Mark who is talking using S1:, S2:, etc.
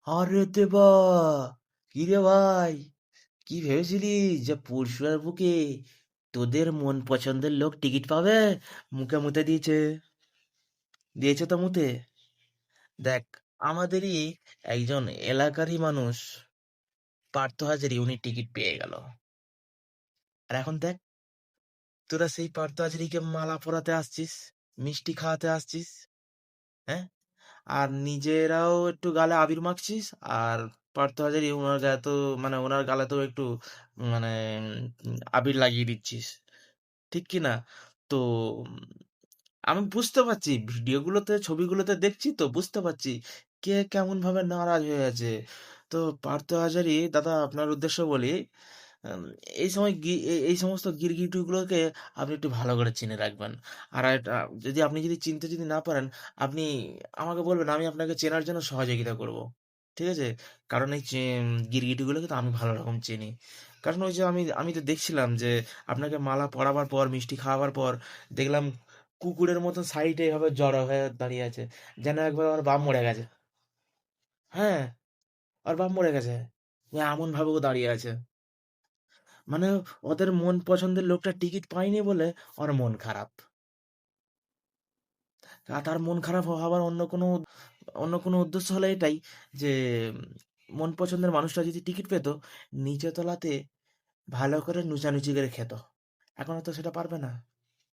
S1: আরে দেবা, কি রে ভাই, কি ভেবেছিলি যে পরশুরার বুকে তোদের মন পছন্দের লোক টিকিট পাবে? মুখে মুতে দিয়েছে, দিয়েছে তো মুতে। দেখ, আমাদেরই একজন এলাকারই মানুষ, পার্থ হাজারি, উনি টিকিট পেয়ে গেল। আর এখন দেখ, তোরা সেই পার্থ হাজারিকে মালা পরাতে আসছিস, মিষ্টি খাওয়াতে আসছিস, হ্যাঁ? আর নিজেরাও একটু গালে আবির মাখছিস। আর পার্থ হাজারি ওনার গায়ে তো, মানে ওনার গালে তো একটু, মানে আবির লাগিয়ে দিচ্ছিস, ঠিক কি না? তো আমি বুঝতে পারছি, ভিডিওগুলোতে ছবিগুলোতে দেখছি, তো বুঝতে পারছি কে কেমন ভাবে নারাজ হয়ে আছে। তো পার্থ হাজারি দাদা, আপনার উদ্দেশ্য বলি, উম, এই সময় এই সমস্ত গিরগিটিগুলোকে আপনি একটু ভালো করে চিনে রাখবেন। আর যদি আপনি যদি চিনতে যদি না পারেন, আপনি আমাকে বলবেন, আমি আপনাকে চেনার জন্য সহযোগিতা করব, ঠিক আছে? কারণ এই গিরগিটিগুলোকে তো আমি ভালো রকম চিনি। কারণ ওই যে আমি আমি তো দেখছিলাম যে আপনাকে মালা পরাবার পর, মিষ্টি খাওয়াবার পর দেখলাম কুকুরের মতন সাইডে এভাবে জড়ো হয়ে দাঁড়িয়ে আছে, যেন একবার আমার বাপ মরে গেছে। হ্যাঁ, আর বাপ মরে গেছে, এমন ভাবে ও দাঁড়িয়ে আছে। মানে ওদের মন পছন্দের লোকটা টিকিট পায়নি বলে ওর মন খারাপ। আর তার মন খারাপ হওয়ার অন্য কোনো উদ্দেশ্য হলো এটাই, যে মন পছন্দের মানুষটা যদি টিকিট পেত, নিচে তলাতে ভালো করে নুচানুচি করে খেত। এখন তো সেটা পারবে না।